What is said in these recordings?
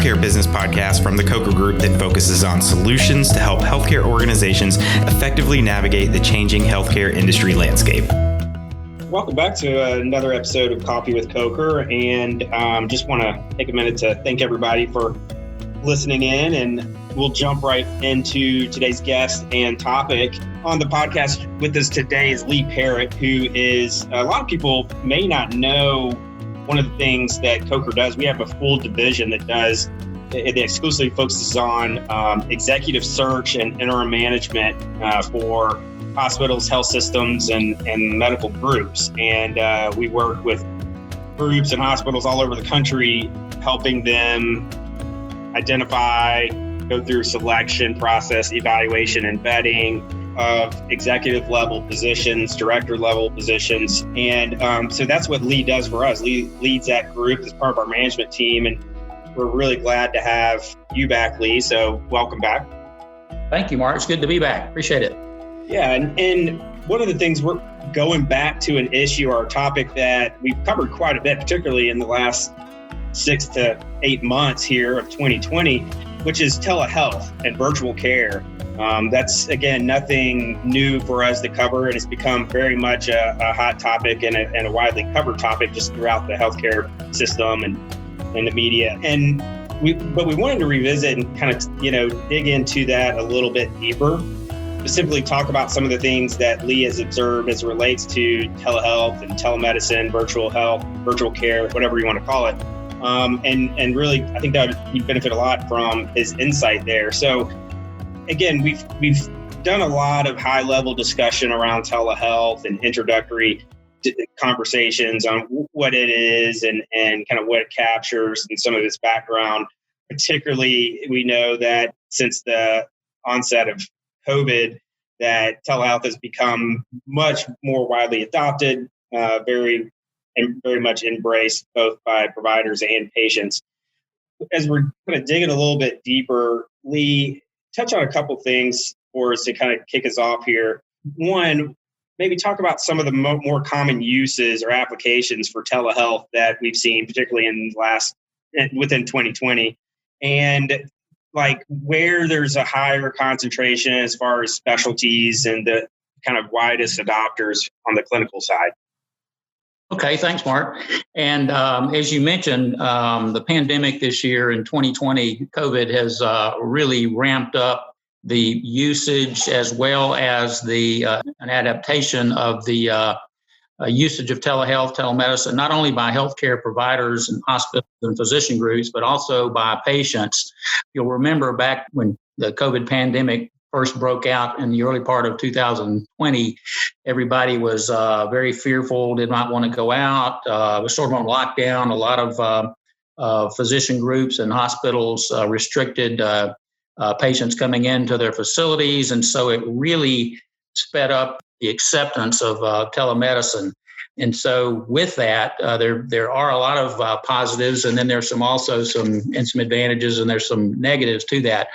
healthcare business podcast from the Coker Group that focuses on solutions to help healthcare organizations effectively navigate the changing healthcare industry landscape. Welcome back to another episode of Coffee with Coker, and just want to take a minute to thank everybody for listening in, and we'll jump right into today's guest and topic. On the podcast with us today is Lee Perrett, who is, a lot of people may not know, one of the things that Coker does. We have a full division that exclusively focuses on executive search and interim management for hospitals, health systems, and medical groups. And we work with groups and hospitals all over the country, helping them identify, go through selection process, evaluation, and vetting of executive level positions, director level positions. And so that's what Lee does for us. Lee leads that group as part of our management team. And we're really glad to have you back, Lee. So welcome back. Thank you, Mark. It's good to be back. Appreciate it. Yeah. And one of the things, we're going back to an issue or a topic that we've covered quite a bit, particularly in the last 6 to 8 months here of 2020, which is telehealth and virtual care. That's, again, nothing new for us to cover, and it's become very much a hot topic and a widely covered topic just throughout the healthcare system and the media. And we wanted to revisit and kind of, dig into that a little bit deeper, specifically talk about some of the things that Lee has observed as it relates to telehealth and telemedicine, virtual health, virtual care, whatever you want to call it. And really, I think that he'd benefit a lot from his insight there. So again, we've done a lot of high-level discussion around telehealth and introductory conversations on what it is and kind of what it captures and some of its background. Particularly, we know that since the onset of COVID, that telehealth has become much more widely adopted, very much embraced both by providers and patients. As we're kind of digging a little bit deeper, Lee, touch on a couple things for us to kind of kick us off here. One, maybe talk about some of the more common uses or applications for telehealth that we've seen, particularly within 2020, and like where there's a higher concentration as far as specialties and the kind of widest adopters on the clinical side. Okay, thanks, Mark. And as you mentioned, the pandemic this year in 2020, COVID has really ramped up the usage as well as an adaptation of the usage of telehealth, telemedicine, not only by healthcare providers and hospitals and physician groups, but also by patients. You'll remember back when the COVID pandemic first broke out in the early part of 2020, everybody was very fearful, did not want to go out, was sort of on lockdown. A lot of physician groups and hospitals restricted patients coming into their facilities. And so it really sped up the acceptance of telemedicine. And so with that, there are a lot of positives, and then there's also some advantages, and there's some negatives to that,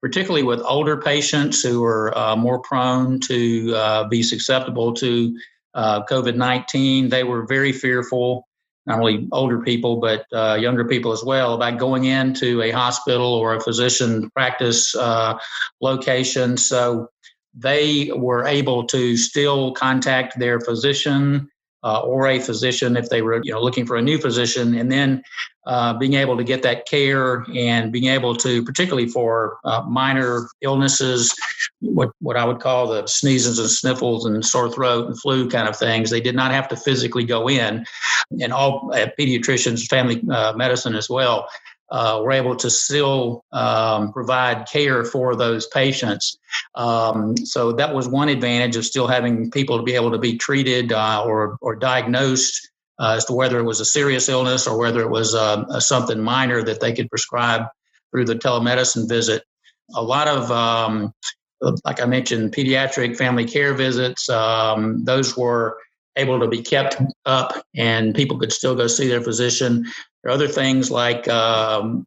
particularly with older patients who are more prone to be susceptible to COVID-19. They were very fearful, not only older people, but younger people as well, about going into a hospital or a physician practice location. So they were able to still contact their physician or a physician if they were looking for a new physician, and then being able to get that care and being able to, particularly for minor illnesses, what I would call the sneezes and sniffles and sore throat and flu kind of things, they did not have to physically go in. And all pediatricians, family medicine as well, were able to still provide care for those patients. So that was one advantage of still having people to be able to be treated or diagnosed as to whether it was a serious illness or whether it was something minor that they could prescribe through the telemedicine visit. A lot of, like I mentioned, pediatric family care visits, those were able to be kept up and people could still go see their physician. There are other things like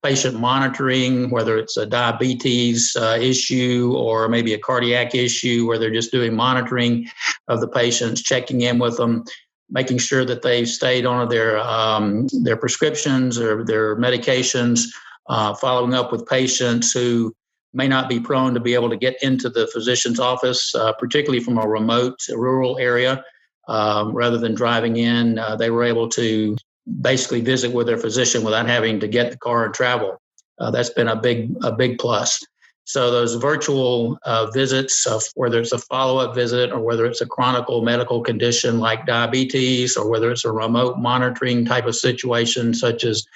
patient monitoring, whether it's a diabetes issue or maybe a cardiac issue, where they're just doing monitoring of the patients, checking in with them, making sure that they've stayed on their prescriptions or their medications. following up with patients who may not be prone to be able to get into the physician's office, particularly from a remote rural area. Rather than driving in, they were able to basically visit with their physician without having to get in the car and travel. That's been a big plus. So those virtual visits, whether it's a follow-up visit or whether it's a chronic medical condition like diabetes or whether it's a remote monitoring type of situation such as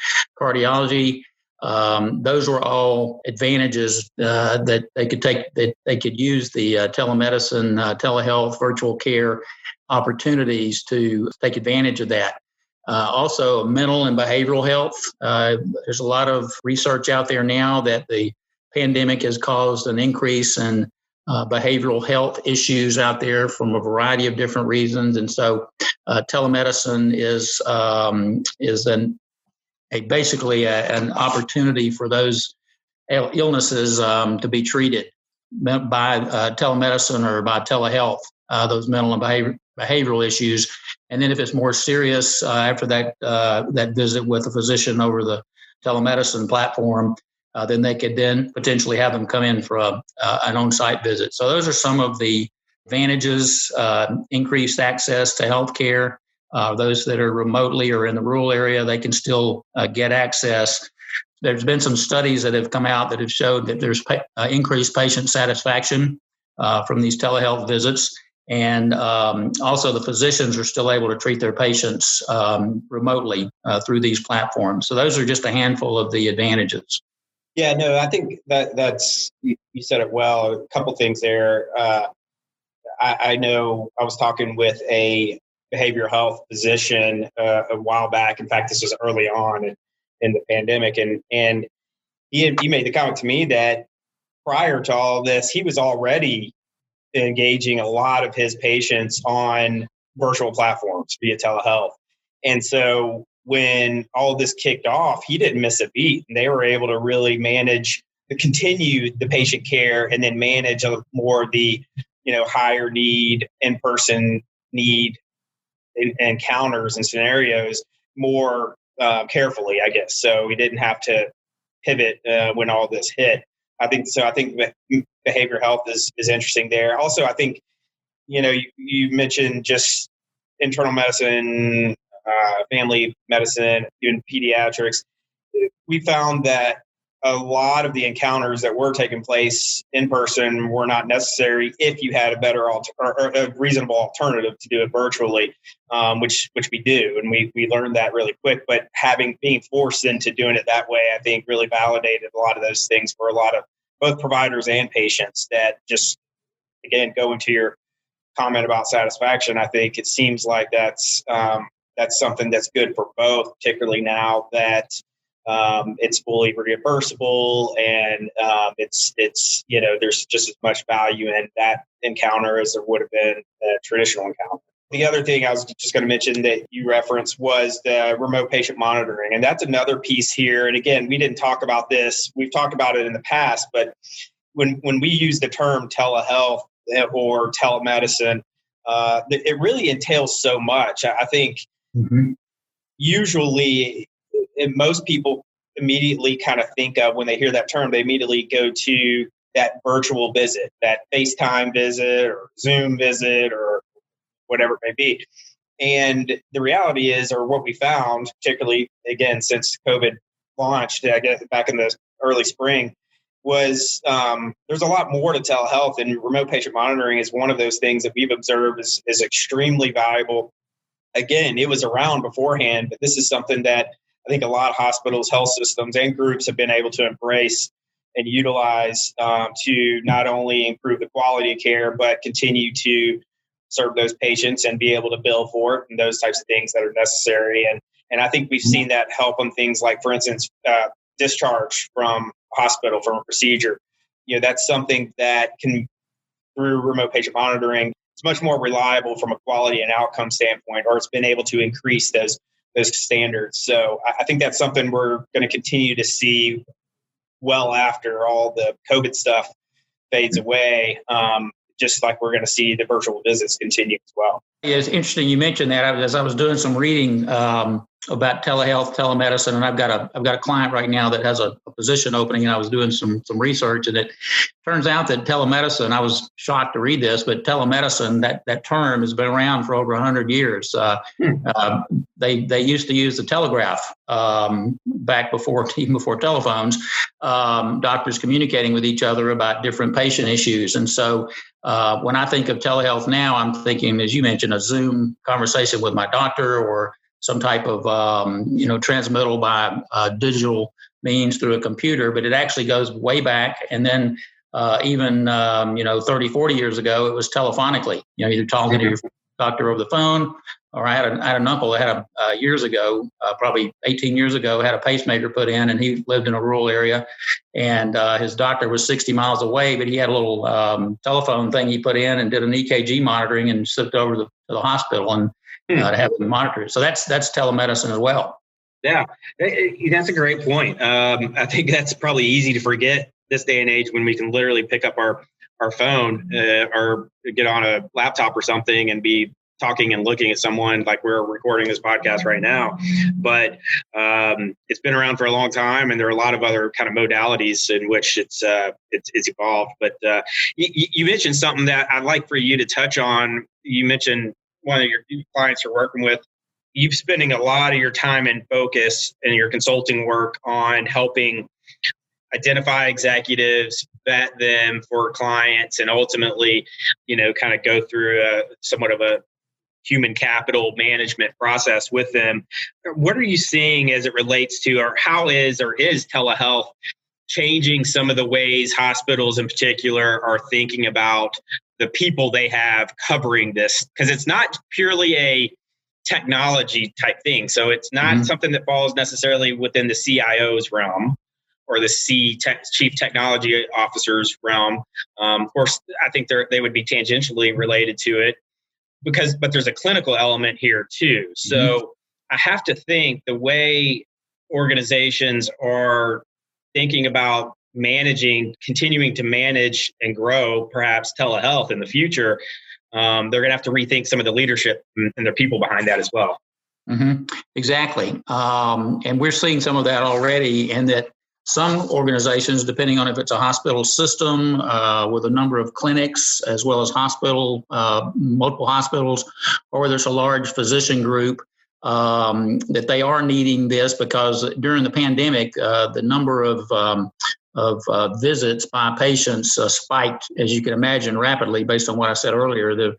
cardiology, those were all advantages that they could take, that they could use the telemedicine, telehealth, virtual care opportunities to take advantage of that. Also, mental and behavioral health. There's a lot of research out there now that the pandemic has caused an increase in behavioral health issues out there from a variety of different reasons. And so telemedicine is basically an opportunity for those illnesses to be treated by telemedicine or by telehealth, those mental and behavioral issues. And then if it's more serious after that visit with a physician over the telemedicine platform, then they could then potentially have them come in for an on-site visit. So those are some of the advantages: increased access to healthcare. Those that are remotely or in the rural area, they can still get access. There's been some studies that have come out that have showed that there's increased patient satisfaction from these telehealth visits. And also the physicians are still able to treat their patients remotely through these platforms. So those are just a handful of the advantages. Yeah, no, I think that's, you said it well. A couple things there. I know I was talking with a behavioral health physician a while back. In fact, this was early on in the pandemic. And he made the comment to me that prior to all this, he was already engaging a lot of his patients on virtual platforms via telehealth. And so when all of this kicked off, he didn't miss a beat. And they were able to really continue the patient care and then manage more the, higher need, in-person need encounters and scenarios more carefully, I guess. So we didn't have to pivot when all this hit. I think behavioral health is interesting there. Also, I think, you mentioned just internal medicine, family medicine, even pediatrics. We found that a lot of the encounters that were taking place in person were not necessary if you had a better or a reasonable alternative to do it virtually, which we do. And we learned that really quick. But being forced into doing it that way, I think really validated a lot of those things for a lot of both providers and patients. That just, again, going to your comment about satisfaction, I think it seems like that's something that's good for both, particularly now that it's fully reimbursable and it's there's just as much value in that encounter as there would have been a traditional encounter. The other thing I was just going to mention that you referenced was the remote patient monitoring. And that's another piece here. And again, we didn't talk about this. We've talked about it in the past, but when we use the term telehealth or telemedicine, it really entails so much. I think usually most people immediately kind of think of, when they hear that term, they immediately go to that virtual visit, that FaceTime visit or Zoom visit or whatever it may be. And the reality is, or what we found, particularly, again, since COVID launched, I guess back in the early spring, was there's a lot more to telehealth, and remote patient monitoring is one of those things that we've observed is extremely valuable. Again, it was around beforehand, but this is something that I think a lot of hospitals, health systems, and groups have been able to embrace and utilize to not only improve the quality of care, but continue to serve those patients and be able to bill for it and those types of things that are necessary. And I think we've seen that help on things like, for instance, discharge from a hospital from a procedure. That's something that can, through remote patient monitoring, it's much more reliable from a quality and outcome standpoint, or it's been able to increase those standards. So I think that's something we're going to continue to see well after all the COVID stuff fades away. Just like we're going to see the virtual visits continue as well. Yeah, it's interesting you mentioned that. As I was doing some reading about telehealth, telemedicine, and I've got a client right now that has a position opening, and I was doing some research, and it turns out that telemedicine, I was shocked to read this, but telemedicine, that term has been around for over 100 years. They used to use the telegraph back even before telephones, doctors communicating with each other about different patient issues. And so when I think of telehealth now, I'm thinking, as you mentioned, a Zoom conversation with my doctor, or some type of, transmittal by digital means through a computer, but it actually goes way back. And then even 30, 40 years ago, it was telephonically, either talking to your doctor over the phone, or I had an uncle that had years ago, probably 18 years ago, had a pacemaker put in, and he lived in a rural area, and his doctor was 60 miles away, but he had a little telephone thing he put in and did an EKG monitoring and slipped over to the hospital and to have them monitored. So that's telemedicine as well. Yeah, that's a great point. I think that's probably easy to forget this day and age, when we can literally pick up our phone or get on a laptop or something and be talking and looking at someone like we're recording this podcast right now. But it's been around for a long time, and there are a lot of other kind of modalities in which it's evolved. But you mentioned something that I'd like for you to touch on. You mentioned one of your clients you're working with. You're spending a lot of your time and focus in your consulting work on helping identify executives, vet them for clients, and ultimately, kind of go through somewhat of a human capital management process with them. What are you seeing as it relates to, or how is telehealth changing some of the ways hospitals in particular are thinking about the people they have covering this? Because it's not purely a technology type thing. So it's not something that falls necessarily within the CIO's realm or the Chief Technology Officer's realm. Of course, I think they would be tangentially related to it, but there's a clinical element here too. So I have to think the way organizations are thinking about continuing to manage and grow perhaps telehealth in the future, they're going to have to rethink some of the leadership and their people behind that as well. Exactly. And we're seeing some of that already, and that some organizations, depending on if it's a hospital system with a number of clinics, as well as multiple hospitals, or there's a large physician group, that they are needing this, because during the pandemic, the number of visits by patients spiked, as you can imagine, rapidly, based on what I said earlier, the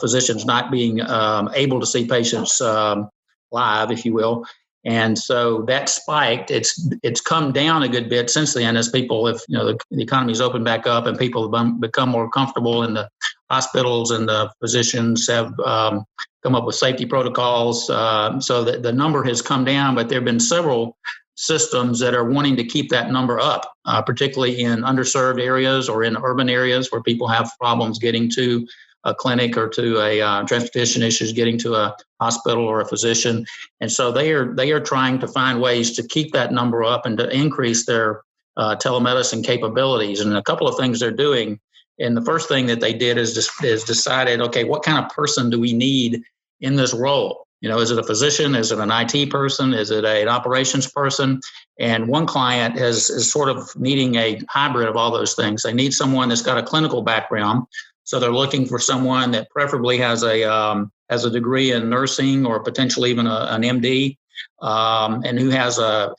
physicians not being able to see patients live, if you will. And so that spiked. It's come down a good bit since then, as people, the economy's opened back up and people have become more comfortable in the hospitals, and the physicians have come up with safety protocols. So that the number has come down, but there have been several systems that are wanting to keep that number up, particularly in underserved areas or in urban areas where people have problems getting to a clinic, or to a transportation issues getting to a hospital or a physician. And so they are trying to find ways to keep that number up and to increase their telemedicine capabilities. And a couple of things they're doing. And the first thing that they did is decided, okay, what kind of person do we need in this role? Is it a physician? Is it an IT person? Is it an operations person? And one client is sort of needing a hybrid of all those things. They need someone that's got a clinical background. So they're looking for someone that preferably has a degree in nursing, or potentially even an MD, and who has a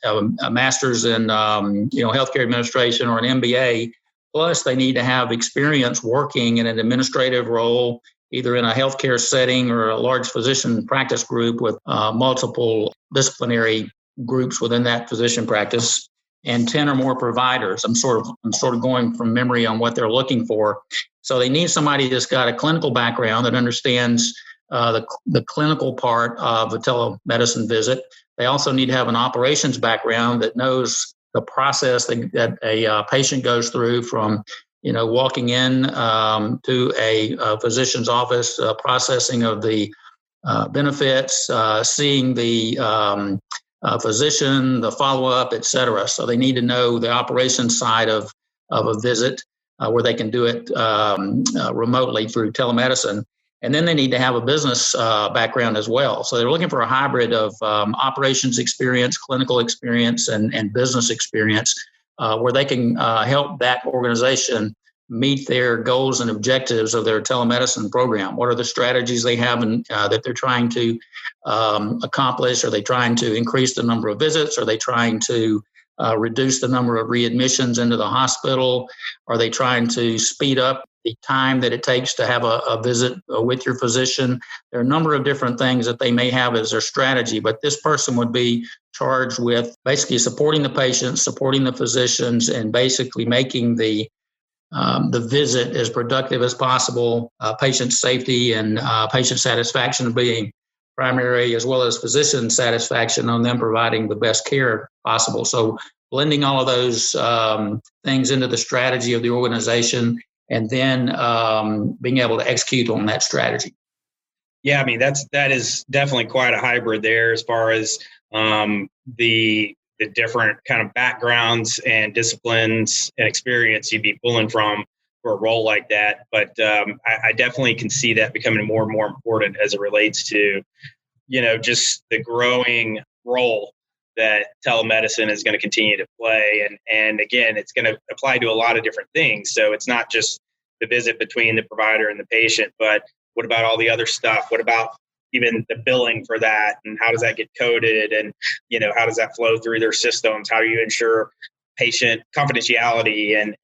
master's in healthcare administration, or an MBA. Plus, they need to have experience working in an administrative role, either in a healthcare setting or a large physician practice group with multiple disciplinary groups within that physician practice, and 10 or more providers. I'm sort of going from memory on what they're looking for. So they need somebody that's got a clinical background, that understands the clinical part of a telemedicine visit. They also need to have an operations background that knows the process that a patient goes through, from walking in to a physician's office, processing of the benefits, seeing the physician, the follow-up, et cetera. So they need to know the operations side of a visit, where they can do it remotely through telemedicine. And then they need to have a business background as well. So they're looking for a hybrid of operations experience, clinical experience, and business experience where they can help that organization meet their goals and objectives of their telemedicine program. What are the strategies they have that they're trying to accomplish? Are they trying to increase the number of visits? Are they trying to reduce the number of readmissions into the hospital? Are they trying to speed up the time that it takes to have a visit with your physician? There are a number of different things that they may have as their strategy, but this person would be charged with basically supporting the patients, supporting the physicians, and basically making the visit as productive as possible, patient safety and patient satisfaction being primary, as well as physician satisfaction on them providing the best care possible. So blending all of those things into the strategy of the organization and then being able to execute on that strategy. Yeah, I mean, that is definitely quite a hybrid there as far as the different kind of backgrounds and disciplines and experience you'd be pulling from for a role like that. But I definitely can see that becoming more and more important as it relates to, just the growing role that telemedicine is going to continue to play. And again, it's going to apply to a lot of different things. So it's not just the visit between the provider and the patient, but what about all the other stuff? What about even the billing for that, and how does that get coded, and how does that flow through their systems? How do you ensure patient confidentiality and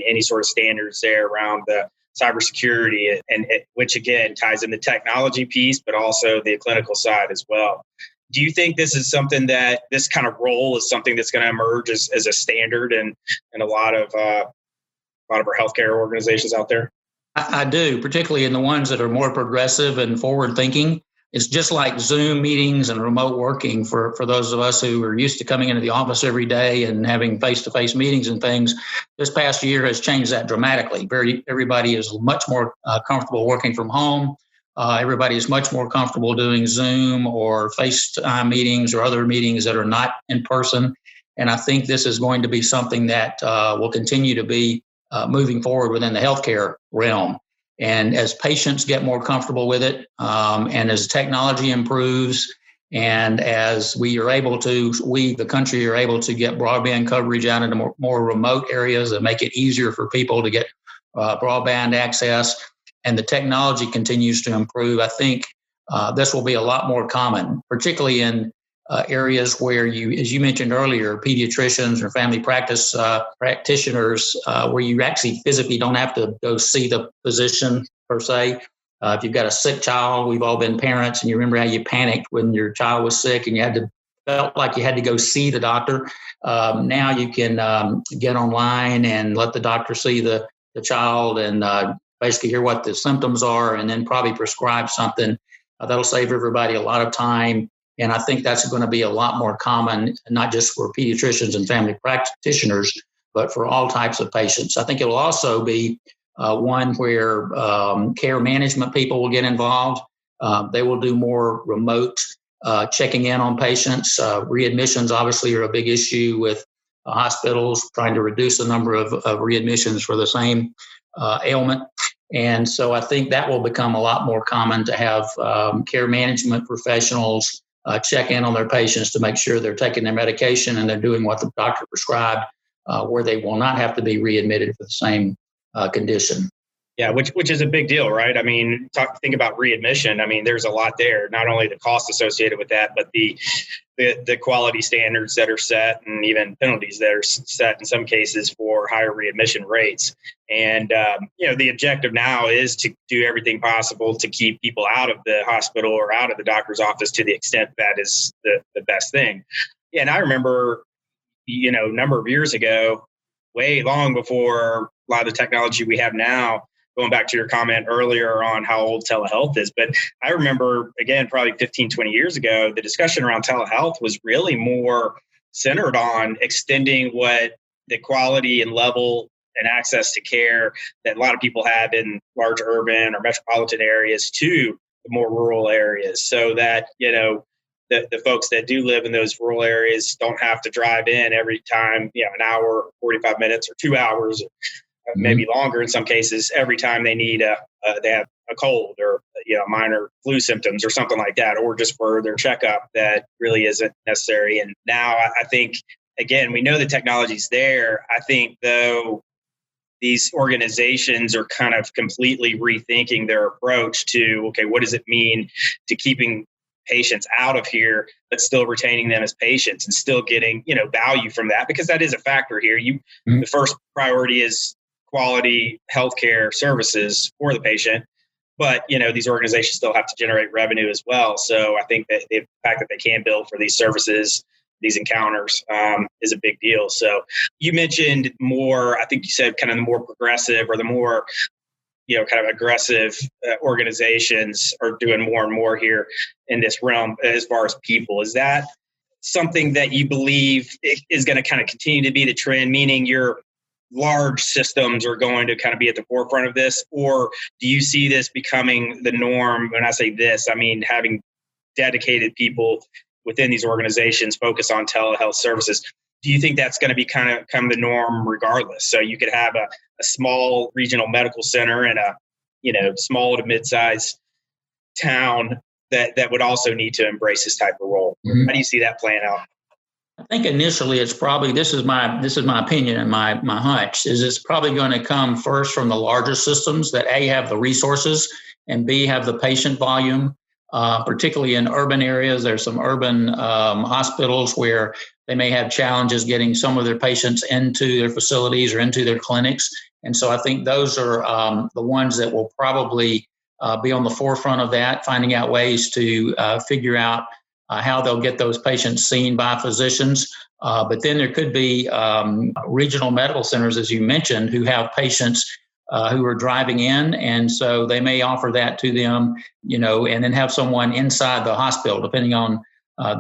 any sort of standards there around the cybersecurity, and which again ties in the technology piece, but also the clinical side as well. Do you think this is something that this kind of role is something that's going to emerge as a standard in a lot of our healthcare organizations out there? I do, particularly in the ones that are more progressive and forward thinking. It's just like Zoom meetings and remote working for those of us who are used to coming into the office every day and having face-to-face meetings and things. This past year has changed that dramatically. Everybody is much more comfortable working from home. Everybody is much more comfortable doing Zoom or FaceTime meetings or other meetings that are not in person. And I think this is going to be something that will continue to be moving forward within the healthcare realm. And as patients get more comfortable with it, and as technology improves, and as the country are able to get broadband coverage out into more remote areas that make it easier for people to get broadband access, and the technology continues to improve, I think this will be a lot more common, particularly in areas where as you mentioned earlier, pediatricians or family practice practitioners, where you actually physically don't have to go see the physician per se. If you've got a sick child, we've all been parents, and you remember how you panicked when your child was sick and you felt like you had to go see the doctor. Now you can get online and let the doctor see the child and basically hear what the symptoms are, and then probably prescribe something. That'll save everybody a lot of time. And I think that's going to be a lot more common, not just for pediatricians and family practitioners, but for all types of patients. I think it will also be one where care management people will get involved. They will do more remote checking in on patients. Readmissions obviously are a big issue with hospitals trying to reduce the number of readmissions for the same ailment. And so I think that will become a lot more common to have care management professionals check in on their patients to make sure they're taking their medication and they're doing what the doctor prescribed, where they will not have to be readmitted for the same condition. Yeah, which is a big deal, right? I mean, think about readmission. I mean, there's a lot there. Not only the cost associated with that, but the quality standards that are set, and even penalties that are set in some cases for higher readmission rates. And the objective now is to do everything possible to keep people out of the hospital or out of the doctor's office to the extent that is the best thing. Yeah, and I remember, a number of years ago, way long before a lot of the technology we have now, going back to your comment earlier on how old telehealth is. But I remember, again, probably 15, 20 years ago, the discussion around telehealth was really more centered on extending what the quality and level and access to care that a lot of people have in large urban or metropolitan areas to the more rural areas, so that, the folks that do live in those rural areas don't have to drive in every time, an hour, 45 minutes or 2 hours, or maybe longer in some cases, every time they need they have a cold or, minor flu symptoms or something like that, or just for their checkup that really isn't necessary. And now I think, again, we know the technology's there. I think, though, these organizations are kind of completely rethinking their approach to, okay, what does it mean to keeping patients out of here, but still retaining them as patients and still getting, value from that, because that is a factor here. The first priority is quality healthcare services for the patient, but these organizations still have to generate revenue as well. So I think that the fact that they can bill for these services, these encounters, is a big deal. So you mentioned more, I think you said kind of the more progressive or the more kind of aggressive organizations are doing more and more here in this realm as far as people. Is that something that you believe is going to kind of continue to be the trend, meaning your large systems are going to kind of be at the forefront of this? Or do you see this becoming the norm? When I say this, I mean having dedicated people within these organizations focus on telehealth services. Do you think that's going to be kind of the norm regardless? So you could have a small regional medical center in a, small to mid-sized town that would also need to embrace this type of role. Mm-hmm. How do you see that playing out? I think initially it's probably, this is my opinion and my hunch, is it's probably going to come first from the larger systems that A, have the resources, and B, have the patient volume. Particularly in urban areas, there's some urban hospitals where they may have challenges getting some of their patients into their facilities or into their clinics. And so I think those are the ones that will probably be on the forefront of that, finding out ways to figure out how they'll get those patients seen by physicians. But then there could be regional medical centers, as you mentioned, who have patients who are driving in. And so they may offer that to them, and then have someone inside the hospital, depending on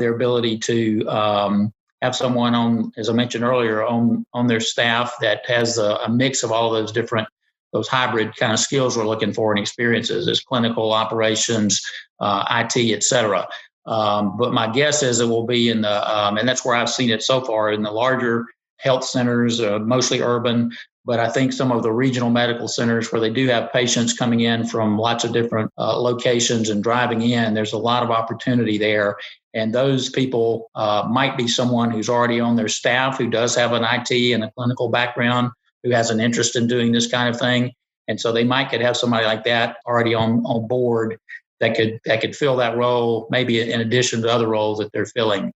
their ability to have someone on, as I mentioned earlier, on their staff that has a mix of all those hybrid kind of skills we're looking for and experiences as clinical operations, IT, et cetera. But my guess is it will be in the, and that's where I've seen it so far, in the larger health centers, mostly urban. But I think some of the regional medical centers where they do have patients coming in from lots of different locations and driving in, there's a lot of opportunity there. And those people might be someone who's already on their staff, who does have an IT and a clinical background, who has an interest in doing this kind of thing. And so they could have somebody like that already on board that could fill that role, maybe in addition to other roles that they're filling.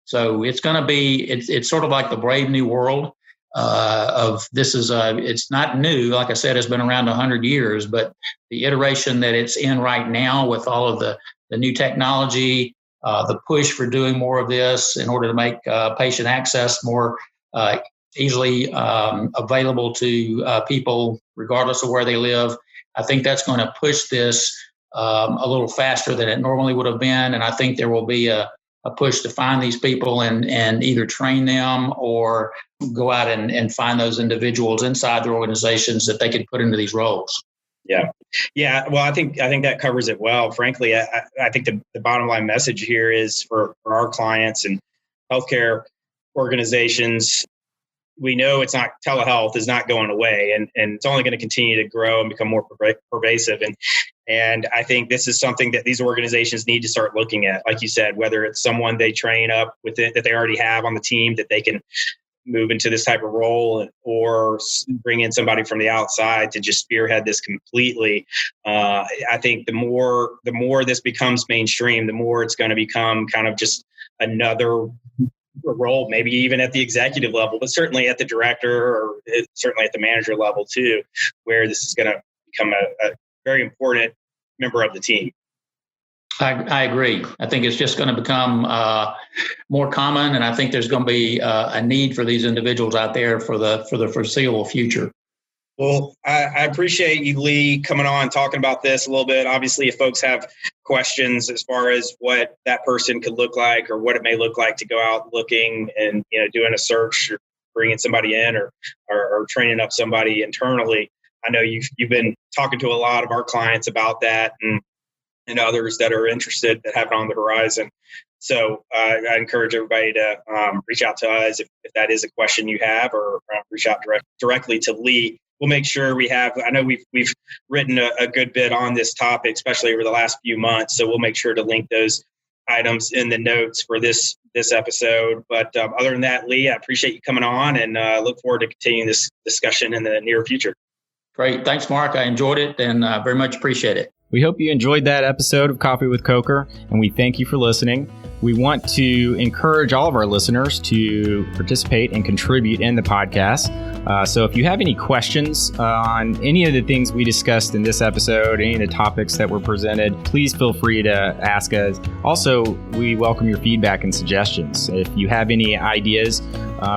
So it's going to be, it's sort of like the brave new world. It's not new. Like I said, it's been around 100 years, but the iteration that it's in right now with all of the new technology, the push for doing more of this in order to make patient access more easily available to people, regardless of where they live. I think that's going to push this a little faster than it normally would have been. And I think there will be a push to find these people and either train them or go out and find those individuals inside their organizations that they can put into these roles. Yeah. Well, I think that covers it well. Frankly, I think the bottom line message here is for our clients and healthcare organizations, we know telehealth is not going away, and it's only going to continue to grow and become more pervasive. And I think this is something that these organizations need to start looking at. Like you said, whether it's someone they train up with it that they already have on the team that they can move into this type of role, or bring in somebody from the outside to just spearhead this completely. I think the more this becomes mainstream, the more it's going to become kind of just another role, maybe even at the executive level, but certainly at the director or certainly at the manager level too, where this is going to become a very important member of the team. I agree. I think it's just going to become more common, and I think there's going to be a need for these individuals out there for the foreseeable future. Well, I appreciate you, Lee, coming on and talking about this a little bit. Obviously, if folks have questions as far as what that person could look like or what it may look like to go out looking and doing a search or bringing somebody in or training up somebody internally, I know you've been talking to a lot of our clients about that and others that are interested that have it on the horizon. So I encourage everybody to reach out to us if that is a question you have, or reach out directly to Lee we'll make sure we have, I know we've written a good bit on this topic, especially over the last few months. So we'll make sure to link those items in the notes for this episode. But other than that, Lee, I appreciate you coming on and look forward to continuing this discussion in the near future. Great. Thanks, Mark. I enjoyed it and very much appreciate it. We hope you enjoyed that episode of Coffee with Coker, and we thank you for listening. We want to encourage all of our listeners to participate and contribute in the podcast. So if you have any questions on any of the things we discussed in this episode, any of the topics that were presented, please feel free to ask us. Also, we welcome your feedback and suggestions. If you have any ideas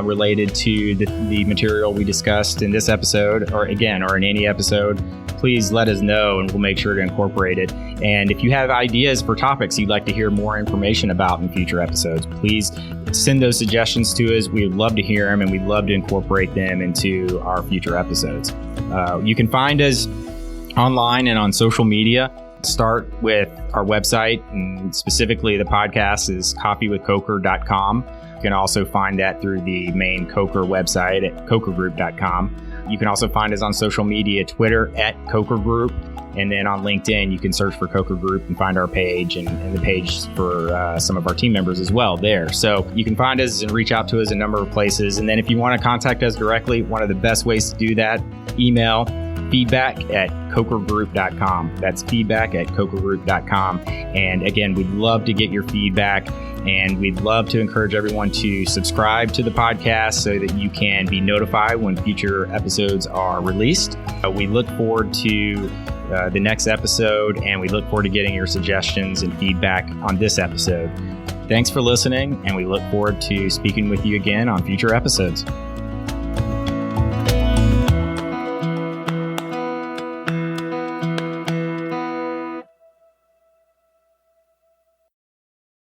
related to the material we discussed in this episode, or in any episode, please let us know and we'll make sure to incorporate it. And if you have ideas for topics you'd like to hear more information about in future episodes, please send those suggestions to us. We would love to hear them and we'd love to incorporate them into our future episodes. You can find us online and on social media. Start with our website, and specifically the podcast is coffeewithcoker.com. You can also find that through the main Coker website at cokergroup.com. You can also find us on social media, Twitter at Coker Group, and then on LinkedIn, you can search for Coker Group and find our page and the page for some of our team members as well there. So you can find us and reach out to us in a number of places. And then if you want to contact us directly, one of the best ways to do that, email feedback@cokergroup.com. That's feedback@cokergroup.com. And again, we'd love to get your feedback, and we'd love to encourage everyone to subscribe to the podcast so that you can be notified when future episodes are released. We look forward to the next episode, and we look forward to getting your suggestions and feedback on this episode. Thanks for listening, and we look forward to speaking with you again on future episodes.